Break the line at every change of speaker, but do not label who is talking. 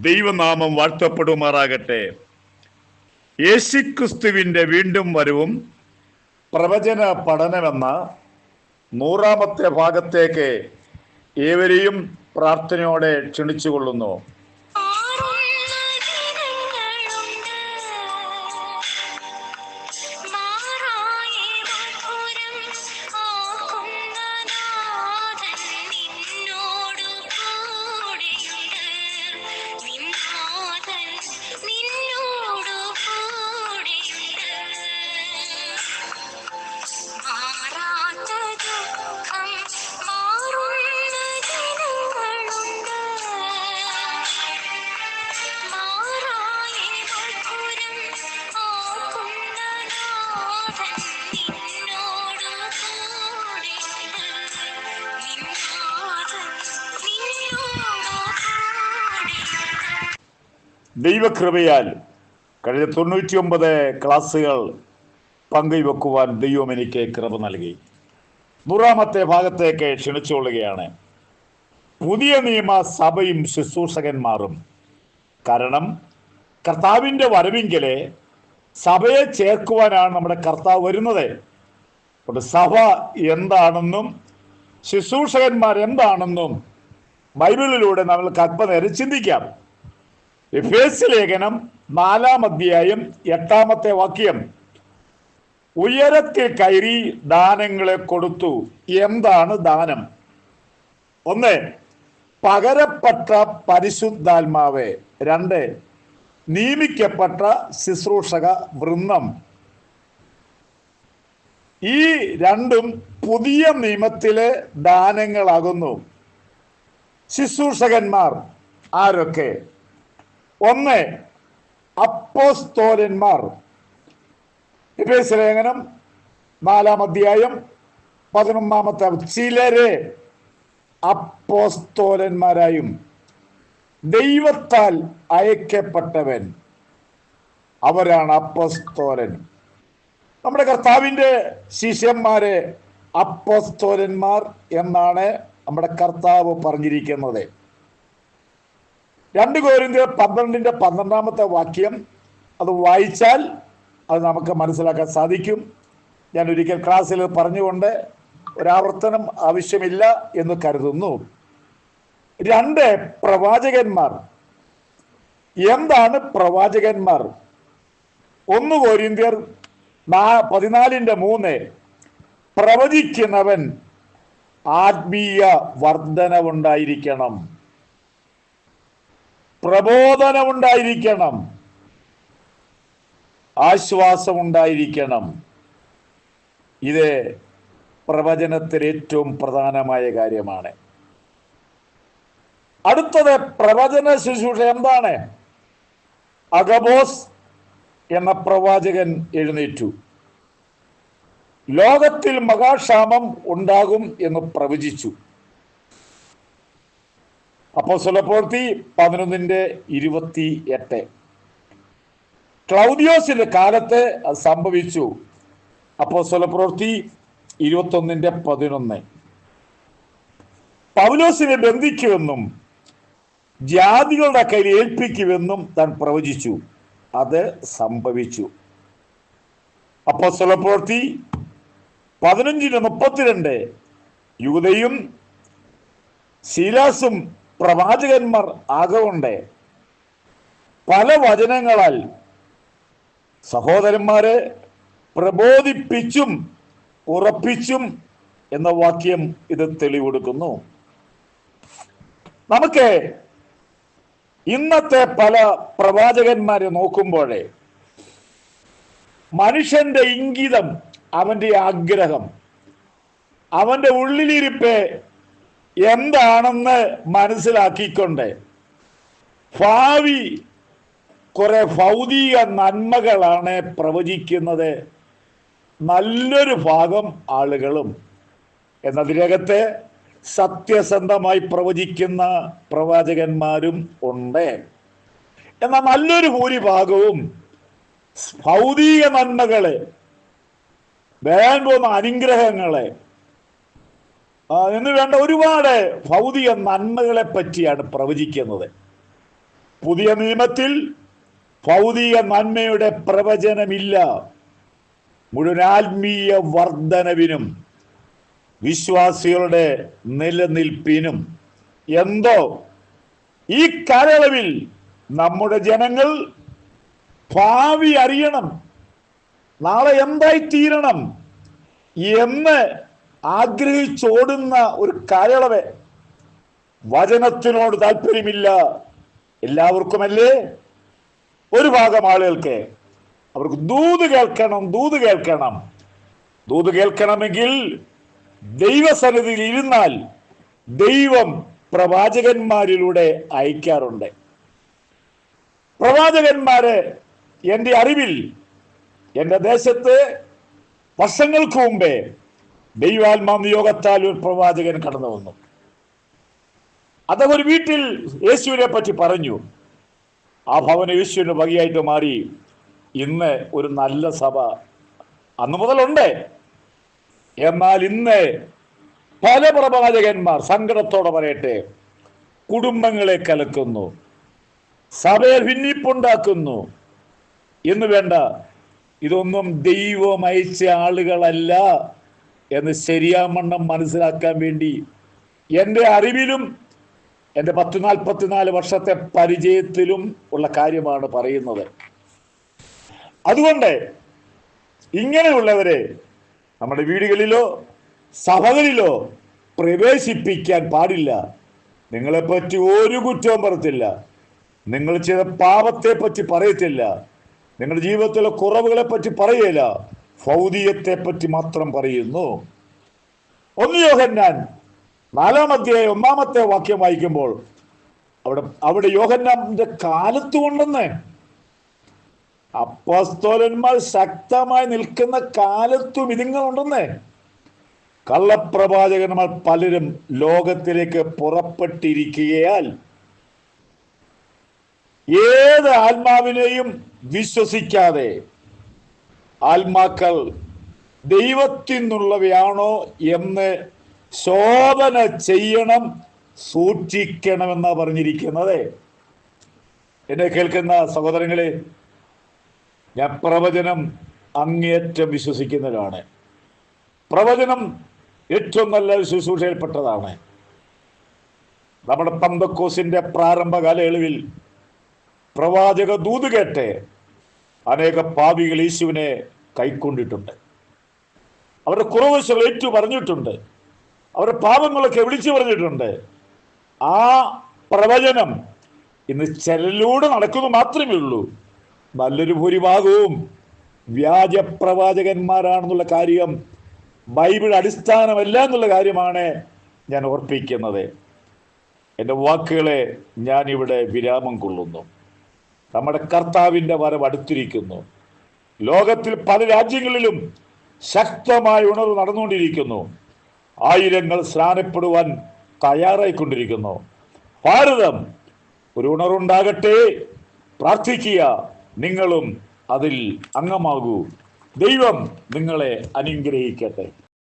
ദൈവനാമം വാഴ്ത്തപ്പെടുമാറാകട്ടെ. യേശുക്രിസ്തുവിൻ്റെ വീണ്ടും വരവും പ്രവചന പഠനമെന്ന 100-ാമത്തെ ഭാഗത്തേക്ക് ഏവരെയും പ്രാർത്ഥനയോടെ ക്ഷണിച്ചുകൊള്ളുന്നു. ദൈവകൃപയാൽ കഴിഞ്ഞ 99 ക്ലാസ്സുകൾ പങ്കുവെക്കുവാൻ ദൈവം എനിക്ക് കൃപ നൽകി. 100-ാമത്തെ ഭാഗത്തേക്ക് ക്ഷണിച്ചുകൊള്ളുകയാണ്. പുതിയ നിയമ സഭയും ശുശ്രൂഷകന്മാരും. കാരണം കർത്താവിൻ്റെ വരവിങ്കലെ സഭയെ ചേർക്കുവാനാണ് നമ്മുടെ കർത്താവ് വരുന്നത്. അതുകൊണ്ട് സഭ എന്താണെന്നും ശുശ്രൂഷകന്മാർ എന്താണെന്നും ബൈബിളിലൂടെ നമ്മൾക്ക് അല്പനേരം ചിന്തിക്കാം. എഫേസ്യ ലേഖനം 4-ാം അധ്യായം 8-ാമത്തെ വാക്യം. ഉയരത്തിൽ കയറി ദാനങ്ങളെ കൊടുത്തു. എന്താണ് ദാനം? 1, പകരപ്പെട്ട പരിശുദ്ധാത്മാവ്. 2, നിയമിക്കപ്പെട്ട ശുശ്രൂഷക വൃന്ദം. ഈ രണ്ടും പുതിയ നിയമത്തിലെ ദാനങ്ങളാകുന്നു. ശുശ്രൂഷകന്മാർ ആരൊക്കെ? 1, അപ്പോസ്തോലന്മാർ. എഫേസ്യ ലേഖനം 4-ാം അധ്യായം 11-ാമത്തെ. ചിലരെ അപ്പോസ്തോലന്മാരായും ദൈവത്താൽ അയക്കപ്പെട്ടവൻ, അവരാണ് അപ്പോസ്തോലൻ. നമ്മുടെ കർത്താവിൻ്റെ ശിഷ്യന്മാരെ അപ്പോസ്തോലന്മാർ എന്നാണ് നമ്മുടെ കർത്താവ് പറഞ്ഞിരിക്കുന്നത്. 2 കൊരിന്ത്യർ 12-ാമത്തെ വാക്യം അത് വായിച്ചാൽ അത് നമുക്ക് മനസ്സിലാക്കാൻ സാധിക്കും. ഞാൻ ഒരിക്കൽ ക്ലാസ്സിൽ പറഞ്ഞുകൊണ്ട് ഒരാവർത്തനം ആവശ്യമില്ല എന്ന് കരുതുന്നു. 2, പ്രവാചകന്മാർ. എന്താണ് പ്രവാചകന്മാർ? 1 കൊരിന്ത്യർ 14-3 പ്രവചിക്കുന്നവൻ ആത്മീയ വർധനവുണ്ടായിരിക്കണം, പ്രബോധനമുണ്ടായിരിക്കണം, ആശ്വാസമുണ്ടായിരിക്കണം. ഇത് പ്രവചനത്തിൽ ഏറ്റവും പ്രധാനമായ കാര്യമാണ്. അടുത്തത് പ്രവചന ശുശ്രൂഷ എന്താണ്? അഗബോസ് എന്ന പ്രവാചകൻ എഴുന്നേറ്റു. ലോകത്തിൽ മഹാക്ഷാമം ഉണ്ടാകും എന്ന് പ്രവചിച്ചു. അപ്പോസ്തലപ്രവൃത്തി 11:28. ക്ലൗദിയോസിന്റെ കാലത്ത് അത് സംഭവിച്ചു. അപ്പോസ്തലപ്രവൃത്തി 21:11. പൗലോസിനെ ബന്ധിക്കുമെന്നും ജാതികളുടെ കയ്യിൽ ഏൽപ്പിക്കുമെന്നും താൻ പ്രവചിച്ചു. അത് സംഭവിച്ചു. അപ്പോസ്തലപ്രവൃത്തി 15:32. യൂദയും ശീലാസും പ്രവാചകന്മാർ ആകൊണ്ട് പല വചനങ്ങളാൽ സഹോദരന്മാരെ പ്രബോധിപ്പിച്ചും ഉറപ്പിച്ചും എന്ന വാക്യം ഇത് തെളിവെടുക്കുന്നു. നമുക്ക് ഇന്നത്തെ പല പ്രവാചകന്മാരെ നോക്കുമ്പോഴേ മനുഷ്യന്റെ ഇംഗിതം, അവന്റെ ആഗ്രഹം, അവന്റെ ഉള്ളിലിരിപ്പ് എന്താണെന്ന് മനസ്സിലാക്കിക്കൊണ്ട് ഭാവി കുറെ ഭൗതിക നന്മകളാണ് പ്രവചിക്കുന്നത് നല്ലൊരു ഭാഗം ആളുകളും. എന്നതിനകത്ത് സത്യസന്ധമായി പ്രവചിക്കുന്ന പ്രവാചകന്മാരും ഉണ്ട്. എന്നാൽ നല്ലൊരു ഭൂരിഭാഗവും ഭൗതിക നന്മകള്, വരാൻ പോകുന്ന അനുഗ്രഹങ്ങളെ എന്ന് വേണ്ട ഒരുപാട് ഭൗതിക നന്മകളെ പറ്റിയാണ് പ്രവചിക്കുന്നത്. പുതിയ നിയമത്തിൽ ഭൗതിക നന്മയുടെ പ്രവചനമില്ല. മുഴുവൻ ആത്മീയ വർധനവിനും വിശ്വാസികളുടെ നിലനിൽപ്പിനും. എന്തോ ഈ കാലയളവിൽ നമ്മുടെ ജനങ്ങൾ ഭാവി അറിയണം, നാളെ എന്തായി തീരണം എന്ന് ആഗ്രഹിച്ചോടുന്ന ഒരു കാലയളവ്. വചനത്തിനോട് താല്പര്യമില്ല എല്ലാവർക്കുമല്ലേ? ഒരു ഭാഗം ആളുകൾക്ക് അവർക്ക് ദൂത് കേൾക്കണം. ദൂത് കേൾക്കണമെങ്കിൽ ദൈവസന്നിധിയിൽ ഇരുന്നാൽ ദൈവം പ്രവാചകന്മാരിലൂടെ അയക്കാറുണ്ട്. പ്രവാചകന്മാര് എൻ്റെ അറിവിൽ എൻ്റെ ദേശത്ത് വർഷങ്ങൾക്ക് മുമ്പേ ദൈവാത്മാ നിയോഗത്താൽ ഒരു പ്രവാചകൻ കടന്നു വന്നു. അദ്ദേഹം ഒരു വീട്ടിൽ യേശുവിനെ പറ്റി പറഞ്ഞു. ആ ഭവനം യേശുവിന് വകയായിട്ട് മാറി. ഇന്ന് ഒരു നല്ല സഭ അന്ന് മുതലുണ്ട്. എന്നാൽ ഇന്ന് പല പ്രവാചകന്മാർ, സങ്കടത്തോടെ പറയട്ടെ, കുടുംബങ്ങളെ കലക്കുന്നു, സഭയെ ഭിന്നിപ്പുണ്ടാക്കുന്നു എന്ന് വേണ്ട. ഇതൊന്നും ദൈവം അയച്ച ആളുകളല്ല എന്ന് ശരിയാമണ്ണം മനസ്സിലാക്കാൻ വേണ്ടി എൻ്റെ അറിവിലും എൻ്റെ 44 വർഷത്തെ പരിചയത്തിലും ഉള്ള കാര്യമാണ് പറയുന്നത്. അതുകൊണ്ട് ഇങ്ങനെയുള്ളവരെ നമ്മുടെ വീടുകളിലോ സഭകളിലോ പ്രവേശിപ്പിക്കാൻ പാടില്ല. നിങ്ങളെപ്പറ്റി ഒരു കുറ്റവും പറയത്തില്ല, നിങ്ങൾ ചെയ്ത പാപത്തെ പറ്റി പറയത്തില്ല, നിങ്ങളുടെ ജീവിതത്തിലെ കുറവുകളെ പറ്റി പറയില്ല, ഭൗതികത്തെ പറ്റി മാത്രം പറയുന്നു. 1 യോഹന്നാൻ 4-ാം അധ്യായം 1-ാമത്തെ വാക്യം വായിക്കുമ്പോൾ അവിടെ യോഹന്നാന്റെ കാലത്ത് കൊണ്ടെന്ന് അപ്പോസ്തലന്മാർ ശക്തമായി നിൽക്കുന്ന കാലത്തും ഇതിങ്ങളുണ്ടെന്ന് കള്ളപ്രവാചകന്മാർ പലരും ലോകത്തിലേക്ക് പുറപ്പെട്ടിരിക്കുകയാൽ ഏത് ആത്മാവിനെയും വിശ്വസിക്കാതെ ആത്മാക്കൾ ദൈവത്തിൽ നിന്നുള്ളവയാണോ എന്ന് ശോധന ചെയ്യണം, സൂക്ഷിക്കണമെന്നാ പറഞ്ഞിരിക്കുന്നത്. എന്നെ കേൾക്കുന്ന സഹോദരങ്ങളെ, ഞാൻ പ്രവചനം അങ്ങേയറ്റം വിശ്വസിക്കുന്നവരാണ്. പ്രവചനം ഏറ്റവും നല്ല ശുശ്രൂഷയിൽപ്പെട്ടതാണ്. നമ്മുടെ പെന്തക്കോസ്തിന്റെ പ്രാരംഭ കാലയളവിൽ പ്രവാചക ദൂത് കേട്ട് അനേക പാപികൾ യേശുവിനെ കൈക്കൊണ്ടിട്ടുണ്ട്. അവരുടെ കുറവ് ഏറ്റു പറഞ്ഞിട്ടുണ്ട്, അവരുടെ പാപങ്ങളൊക്കെ വിളിച്ചു പറഞ്ഞിട്ടുണ്ട്. ആ പ്രവചനം ഇന്ന് ചിലരിലൂടെ നടക്കുന്നു മാത്രമേ ഉള്ളൂ. നല്ലൊരു ഭൂരിഭാഗവും വ്യാജ പ്രവാചകന്മാരാണെന്നുള്ള കാര്യം ബൈബിൾ അടിസ്ഥാനമല്ല എന്നുള്ള കാര്യമാണ് ഞാൻ ഓർപ്പിക്കുന്നത്. എൻ്റെ വാക്കുകളെ ഞാനിവിടെ വിരാമം കൊള്ളുന്നു. നമ്മുടെ കർത്താവിൻ്റെ വരവ് അടുത്തിരിക്കുന്നു. ലോകത്തിൽ പല രാജ്യങ്ങളിലും ശക്തമായ ഉണർവ് നടന്നുകൊണ്ടിരിക്കുന്നു. ആയിരങ്ങൾ സ്നാനപ്പെടുവാൻ തയ്യാറായിക്കൊണ്ടിരിക്കുന്നു. ഭാരതം ഒരു ഉണർവുണ്ടാകട്ടെ, പ്രാർത്ഥിക്കുക. നിങ്ങളും അതിൽ അംഗമാകൂ. ദൈവം നിങ്ങളെ അനുഗ്രഹിക്കട്ടെ.